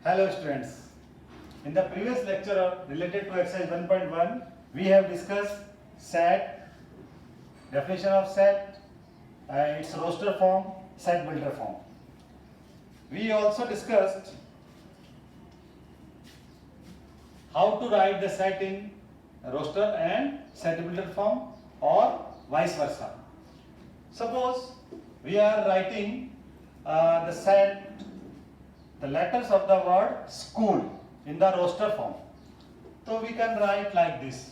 Hello students. In the previous lecture related to exercise 1.1, we have discussed set, definition of set, its roster form, set builder form. We also discussed how to write the set in roster and set builder form or vice versa. Suppose we are writing the set, the letters of the word school in the roster form. So we can write like this: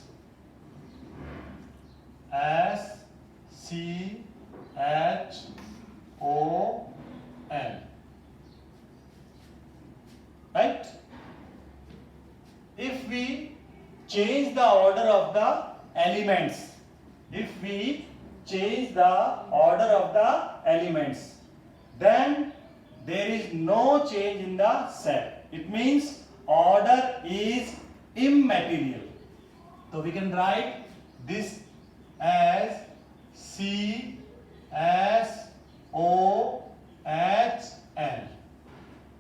S C H O L. Right? If we change the order of the elements, then there is no change in the set. It means order is immaterial. So we can write this as C S O H L.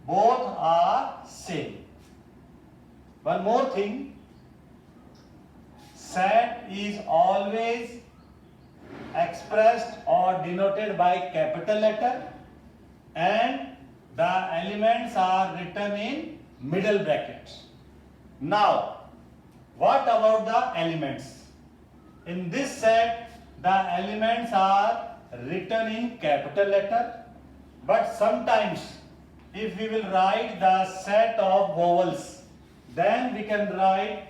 Both are same. One more thing, set is always expressed or denoted by capital letter and the elements are written in middle brackets. Now, what about the elements? In this set, the elements are written in capital letter, but sometimes if we will write the set of vowels, then we can write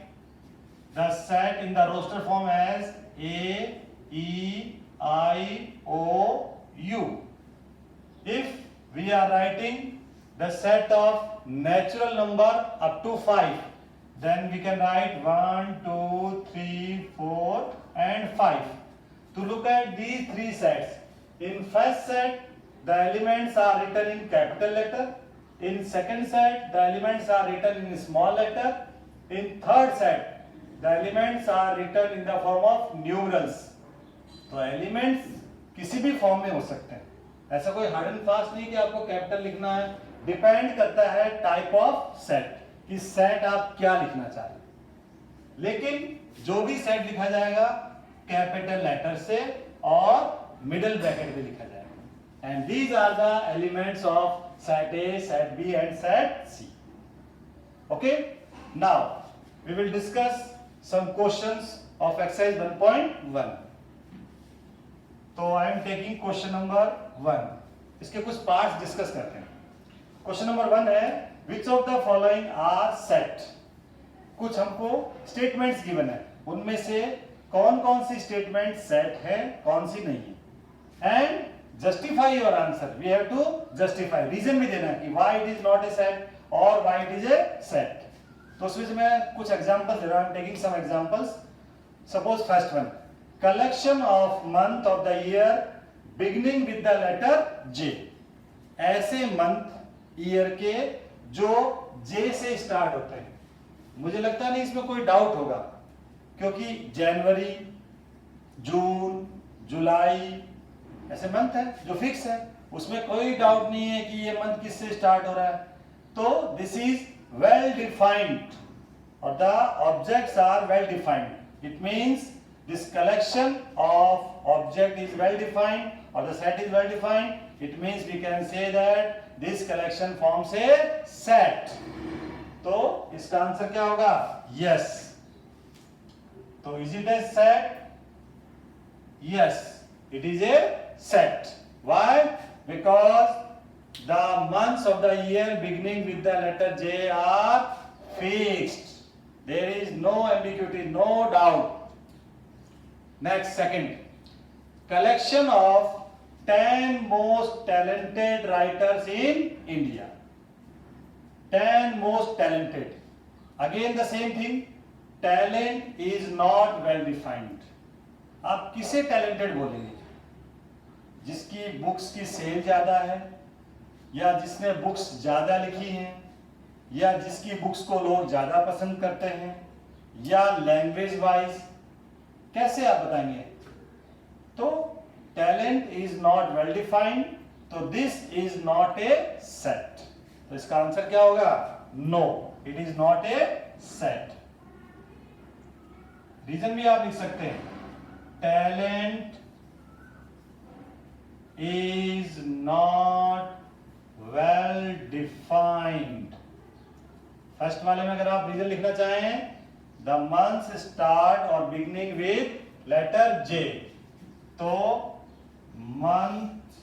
the set in the roster form as A, E, I, O, U. If we are writing the set of natural number up to 5, then we can write 1, 2, 3, 4 and 5. To look at these three sets, in first set the elements are written in capital letter, in second set the elements are written in small letter, in third set the elements are written in the form of numerals. तो elements किसी भी form में हो सकते हैं, ऐसा कोई hard and fast नहीं कि आपको कैपिटल लिखना है. डिपेंड करता है टाइप ऑफ सेट, कि सेट आप क्या लिखना चाह रहे हैं. लेकिन जो भी सेट लिखा जाएगा कैपिटल लेटर से और मिडिल ब्रैकेट में लिखा जाएगा. And these are the elements of set A, set B and set C. Okay, now we will discuss some questions of exercise 1.1. तो I am taking question number 1. इसके कुछ parts discuss करते हैं. Question number 1 है, which of the following are set. कुछ हमको statements given है, उनमें से कौन कौन सी स्टेटमेंट सेट है, कौन सी नहीं है. And justify your answer. We have to justify, reason भी देना है कि why it is not a set और why it is a set. तो उसमें मैं कुछ एग्जांपल्स दे रहा हूं, taking some examples. Suppose first one, collection of month of the year beginning with the letter J. ऐसे मंथ ईयर के जो जे से स्टार्ट होते हैं. मुझे लगता नहीं इसमें कोई डाउट होगा, क्योंकि जनवरी, जून, जुलाई ऐसे मंथ है जो फिक्स है, उसमें कोई डाउट नहीं है कि ये मंथ किससे स्टार्ट हो रहा है. तो this is well defined or the objects are well defined. It means this collection of object is well defined or the set is well defined. It means we can say that this collection forms a set. तो इसका answer क्या होगा? Yes. तो is it a set? Yes, it is a set. Why? Because the months of the year beginning with the letter J are fixed. There is no ambiguity, no doubt. Next, second, collection of 10 most talented writers in India. 10 most talented. Again the same thing, talent is not well defined. आप किसे talented बोलेंगे? जिसकी books की cell ज्यादा है, या जिसने books ज्यादा लिखी हैं, या जिसकी बुक्स को लोग ज्यादा पसंद करते हैं, या लैंग्वेज वाइज, कैसे आप बताएंगे? तो talent is not well defined, तो this is not a set. तो इसका आंसर क्या होगा? No, it is not a set. Reason भी आप लिख सकते हैं, talent is not well defined। First वाले में अगर आप रीजन लिखना चाहें, द मंथ स्टार्ट और बिगनिंग विथ लेटर जे, तो month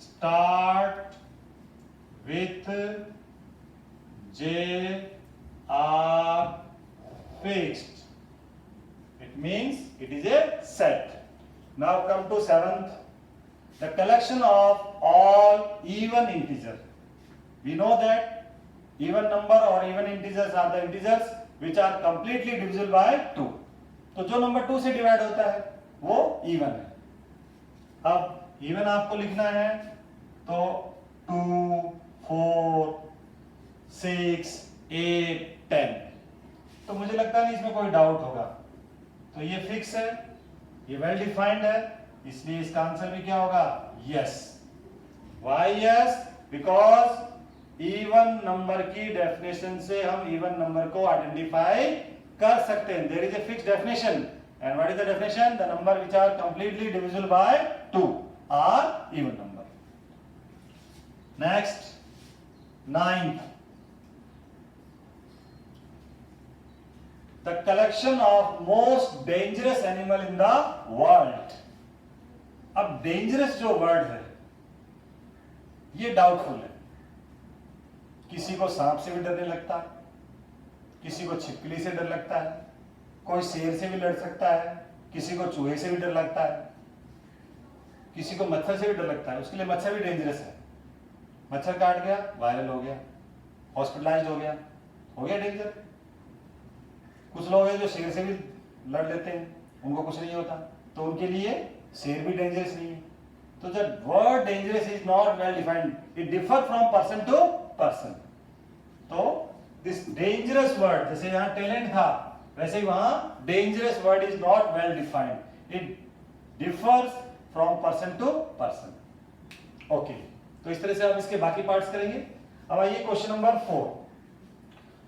start with J are fixed, it means it is a set. Now come to seventh, the collection of all even integer। We know that even number or even integers are the integers which are completely divisible by 2। तो जो number 2 से divide होता है वो even है। अब even आपको लिखना है तो 2, 4, 6, 8, 10। तो मुझे लगता नहीं इसमें कोई डाउट होगा, तो ये फिक्स है, ये वेल डिफाइंड है, इसलिए इसका आंसर भी क्या होगा? Yes. Why yes? Because even number की डेफिनेशन से हम इवन नंबर को आइडेंटिफाई कर सकते हैं। There is a fixed definition, and what is the definition? The number which are completely divisible by 2 are even number. Next, 9th, the collection of most dangerous animal in the world। अब dangerous जो word है ये doubtful है। किसी को सांप से भी डरने लगता है, किसी को छिपकली से डर लगता है, कोई शेर से भी लड़ सकता है, किसी को चूहे से भी डर लगता है, किसी को मच्छर से भी डर लगता है। उसके लिए मच्छर भी डेंजरस है। मच्छर काट गया, वायरल हो गया, हॉस्पिटलाइज हो गया डेंजर। कुछ लोग हैं जो शेर से भी लड़ लेते हैं, उनको कुछ नहीं होता, तो उनके लिए शेर भी डेंजरस नहीं है। तो the word dangerous is not well defined, it differ from person to person. तो दिस डेंजरस वर्ड, जैसे यहां टैलेंट था वैसे ही वहां dangerous word is not well defined, it differs from person to person. Okay, तो इस तरह से हम इसके बाकी पार्ट्स करेंगे। अब आइए क्वेश्चन नंबर 4।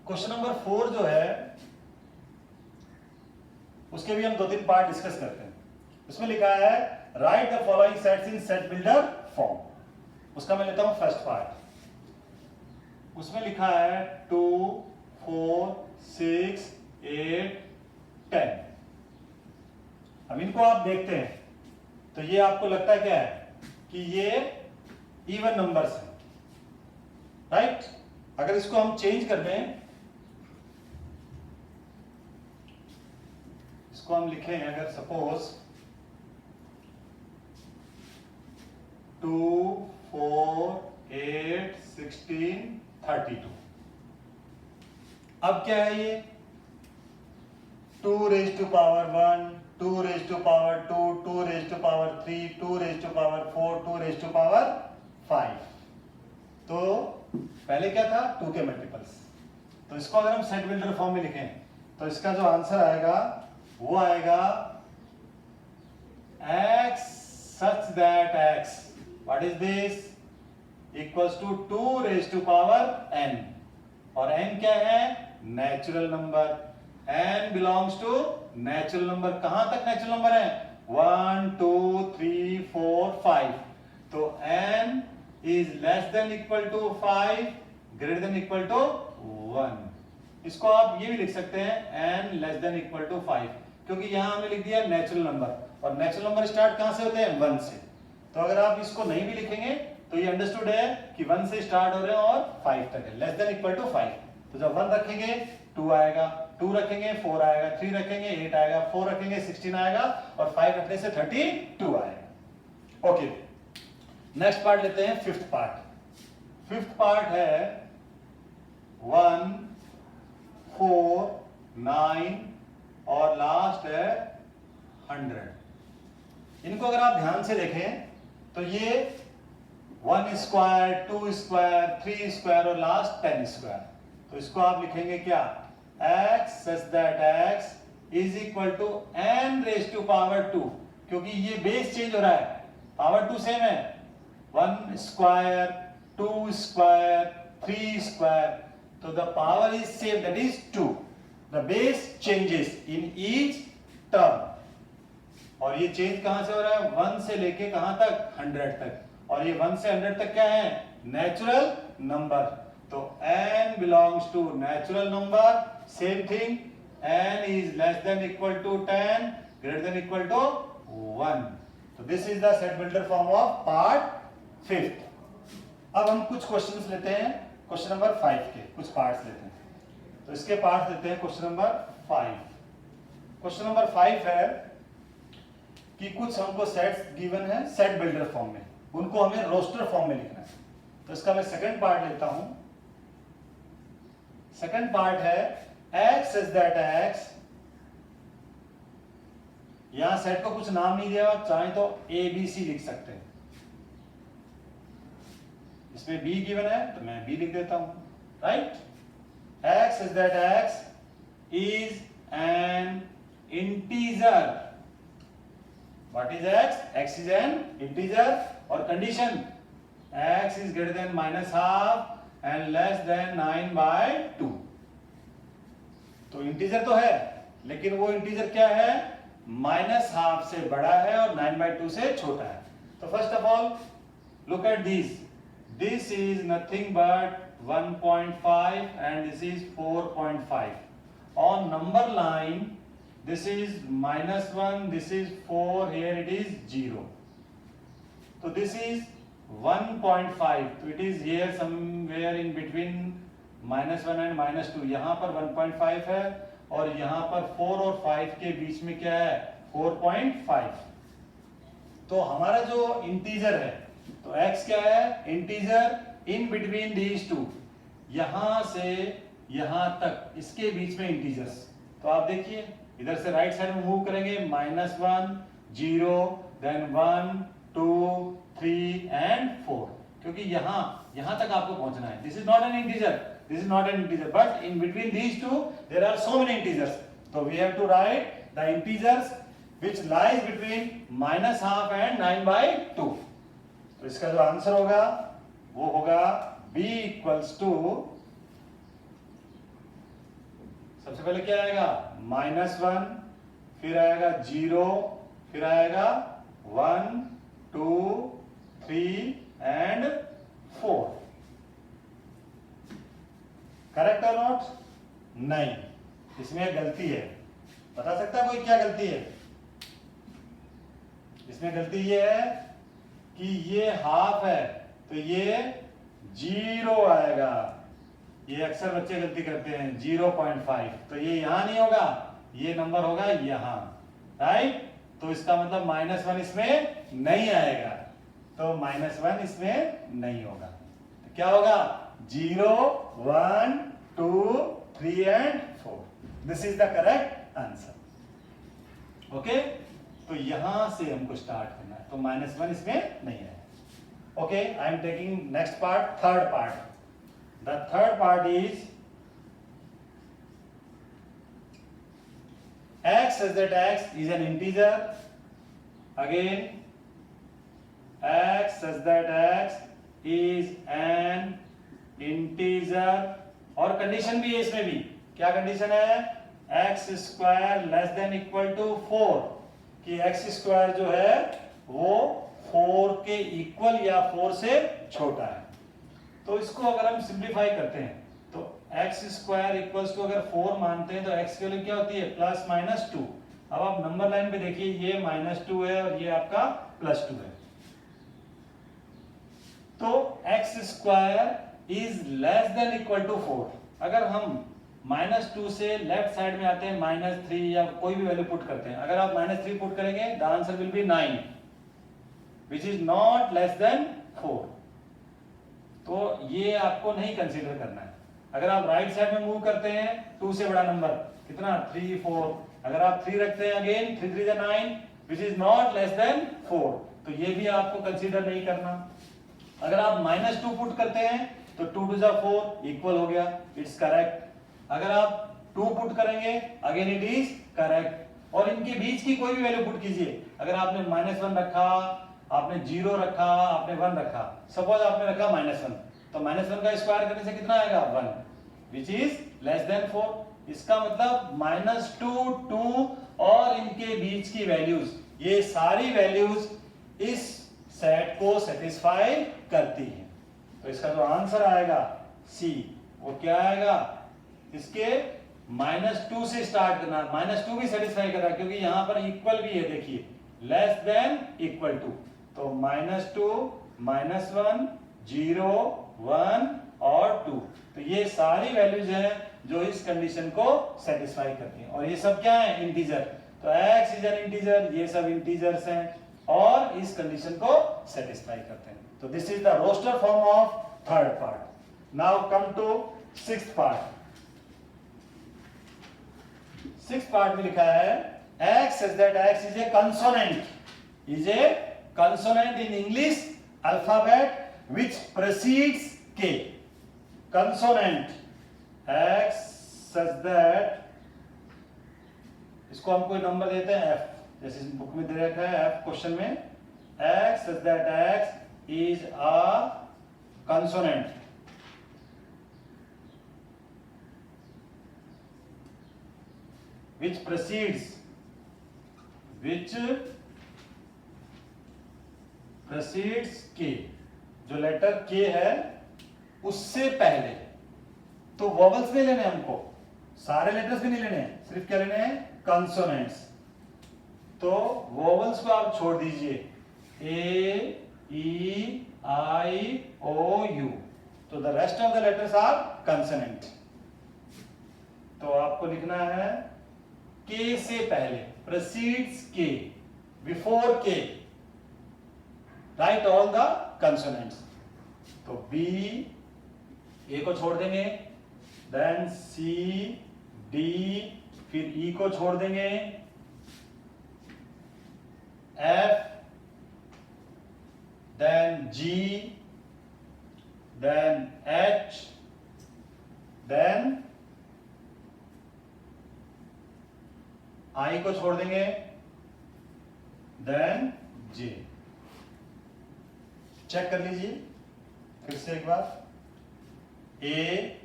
क्वेश्चन नंबर 4 जो है उसके भी हम 2-3 पार्ट डिस्कस करते हैं। उसमें लिखा है right the following sets in set builder form. उसका मैं लेता हूं फर्स्ट पार्ट। उसमें लिखा है 2, 4, 6, 8, 10। अब इनको आप देखते हैं तो ये आपको लगता है क्या है कि ये इवन नंबर्स हैं, राइट? अगर इसको हम चेंज कर दें, इसको हम लिखें अगर सपोज 2, 4, 8, 16, 32। अब क्या है ये? 2 raised to power 1, 2 raised to power 2, 2 raised to power 3, 2 raised to power 4, 2 raised to power 5। तो पहले क्या था? 2 के मल्टीपल्स। तो इसको अगर हम सेट बिल्डर फॉर्म में लिखें तो इसका जो आंसर आएगा वो आएगा x such that x, what is this, equals to 2 raised to power n। और n क्या है? Natural number. n belongs to natural number. कहां तक नेचुरल नंबर है? 1, 2, 3, 4, 5। तो n is less than equal to 5, greater than equal to 1। इसको आप ये भी लिख सकते हैं n less than equal to 5, क्योंकि यहां हमने लिख दिया नेचुरल नंबर, और नेचुरल नंबर स्टार्ट कहां से होते हैं? 1 से। तो अगर आप इसको नहीं भी लिखेंगे तो ये अंडरस्टूड है कि 1 से स्टार्ट हो रहे हैं और 5 तक है, लेस देन इक्वल टू 5। तो जब 1 रखेंगे 2 आएगा, 2 रखेंगे 4 आएगा, 3 रखेंगे 8 आएगा, 4 रखेंगे 16 आएगा, और 5 रखने से 32 आएगा। ओके, नेक्स्ट पार्ट लेते हैं, फिफ्थ पार्ट। फिफ्थ पार्ट है 1, 4, 9 और लास्ट है 100। इनको अगर आप ध्यान से देखें तो ये 1 स्क्वायर, 2 स्क्वायर, 3 स्क्वायर और लास्ट 10 स्क्वायर। तो इसको आप लिखेंगे क्या? x such that x is equal to n raised to power 2, क्योंकि ये बेस चेंज हो रहा है, पावर 2 सेम है। 1 square, 2 square, 3 square. So the power is same, that is 2. The base changes in each term. और ये change कहां से हो रहा है? 1 से लेके कहां तक? 100 तक. और ये 1 से 100 तक क्या है? Natural number. तो n belongs to natural number. Same thing. n is less than equal to 10, greater than equal to 1. So this is the set builder form of part 5th. अब हम कुछ क्वेश्चंस लेते हैं क्वेश्चन नंबर 5 के कुछ parts लेते हैं. तो इसके पार्ट्स लेते हैं क्वेश्चन नंबर 5. क्वेश्चन नंबर 5 है कि कुछ हमको सेट्स गिवन है सेट बिल्डर फॉर्म में, उनको हमें रोस्टर फॉर्म में लिखना है. तो इसका मैं सेकंड पार्ट लेता हूं. सेकंड पार्ट है x इज दैट x. यहां सेट को कुछ नाम नहीं दिया, चाहे तो a b c लिख सकते हैं. इसमें b गिवन है तो मैं b लिख देता हूं. Right. x is that x is an integer. What is x? X is an integer. और condition x is greater than minus half and less than 9/2. तो इंटीजर तो है, लेकिन वो इंटीजर क्या है? माइनस हाफ से बड़ा है और 9/2 से छोटा है. तो first of all look at this. This is nothing but 1.5 and this is 4.5. On number line this is -1, this is 4, here it is 0. So this is 1.5. So it is here somewhere in between -1 and -2. यहाँ पर 1.5 है और यहाँ पर 4 और 5 के बीच में क्या है? 4.5. तो हमारा जो इंटीजर है, तो x क्या है? Integer in between these to. यहाँ से यहाँ तक इसके बीच में इंटीजर्स. तो आप देखिए इधर से राइट साइड में मूव करेंगे. -1, 0, देन 1, 2, 3 एंड 4. क्योंकि यहां तक आपको पहुंचना है. This is not an integer, this is not an integer, but in between these two there are so many integers. तो we have to write the integers which lies between -half and 9/2. तो इसका जो answer होगा वो होगा b equals to, सबसे पहले क्या आएगा? -1, फिर आएगा 0, फिर आएगा 1, 2, 3 एंड 4. करेक्ट और नॉट? नहीं, इसमें गलती है. बता सकता है कोई क्या गलती है? इसमें गलती ये है कि ये हाफ है तो ये 0 आएगा. ये अक्सर बच्चे गलती करते हैं. 0.5 तो ये यहां नहीं होगा, ये नंबर होगा यहां. राइट. तो इसका मतलब -1 इसमें नहीं आएगा, तो -1 इसमें नहीं होगा. तो क्या होगा? 0, 1, 2, 3 and 4. This is the correct answer. Okay. तो यहां से हमको स्टार्ट करना है. तो -1 इसमें नहीं है. Okay. I am taking next part, third part. The third part is x such that x is an integer. Again, x such that x is an integer. और कंडीशन भी है इसमें भी. क्या कंडीशन है? x square less than equal to 4. कि x square जो है वो 4 के इक्वल या 4 से छोटा है. तो इसको अगर हम सिंप्लीफाई करते हैं तो x स्क्वायर इक्वल्स टू, अगर 4 मानते हैं तो x की वैल्यू क्या होती है? +-2. अब आप नंबर लाइन पे देखिए, ये -2 है और ये आपका +2 है. तो x square is less than equal to 4. अगर हम -2 से लेफ्ट साइड में आते हैं -3 या कोई भी वैल्यू पुट करते हैं. अगर आप -3 पुट करेंगे the answer will be 9 which is not less than 4. तो ये आपको नहीं कंसीडर करना है. अगर आप राइट साइड में मूव करते हैं 2 से बड़ा नंबर कितना? 3, 4. अगर आप 3 रखते हैं again 3 3 9 which is not less than 4. तो ये भी आपको कंसीडर नहीं करना. अगर आप -2 पुट करते हैं तो 2 2 4 इक्वल हो गया. It's correct. अगर आप 2 पुट करेंगे अगेन इट इज करेक्ट. और इनके बीच की कोई भी वैल्यू पुट कीजिए. अगर आपने -1 रखा, आपने 0 रखा, आपने 1 रखा. सपोज आपने रखा -1 तो -1 का स्क्वायर करने से कितना आएगा 1 विच इज लेस देन 4। इसका मतलब -2 2 और इनके बीच की वैल्यूज, ये सारी वैल्यूज इस सेट को सेटिस्फाई करती हैं। तो इसका जो आंसर आएगा सी वो क्या आएगा, इसके -2 से स्टार्ट करना, -2 भी सेटिस्फाई कर रहा है क्योंकि यहां पर इक्वल भी है, देखिए लेस देन इक्वल टू, तो -2 -1 0 1 और 2, तो ये सारी वैल्यूज हैं जो इस कंडीशन को सेटिस्फाई करती हैं। और ये सब क्या है, इंटीजर, तो x इज एन इंटीजर, ये सब इंटीजर्स हैं और इस कंडीशन को सेटिस्फाई करते हैं। तो this is the roster form of third part. Now come to sixth part. Sixth part में लिखा है x says that x is a consonant in English alphabet which precedes k. Consonant x says that, इसको हम कोई number देते हैं f, जैसे इस बुक में दे रखा है f क्वेश्चन में, x says that x is a consonant which precedes k, जो लेटर k है उससे पहले। तो वॉवल्स नहीं लेने हमको, सारे लेटर्स भी नहीं लेने, सिर्फ क्या लेने हैं, कंसोनेंट्स। तो वॉवल्स को आप छोड़ दीजिए, A E I O U, तो the rest of the letters are consonant. तो आपको लिखना है के से पहले, प्रेसीड्स के, बिफोर के, राइट ऑल द कंसोनेंट्स। तो बी, ए को छोड़ देंगे, देन सी डी, फिर ई को छोड़ देंगे, F, then G, then H, then I को छोड़ देंगे, देन जे। चेक कर लीजिए फिर से एक बार, ए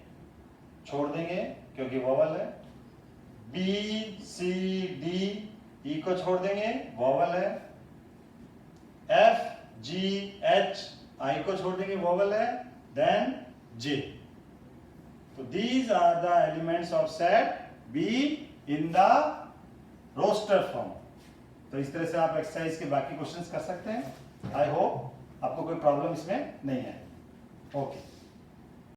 छोड़ देंगे क्योंकि वॉवल है, बी सी डी, ई को छोड़ देंगे, वॉवल है, एफ जी एच, आई को छोड़ देंगे, वॉवल है, देन जे। तो these are the elements of set B in the roster form. तो इस तरह से आप एक्सरसाइज के बाकी क्वेश्चंस कर सकते हैं। आई होप आपको कोई प्रॉब्लम इसमें नहीं है। ओके।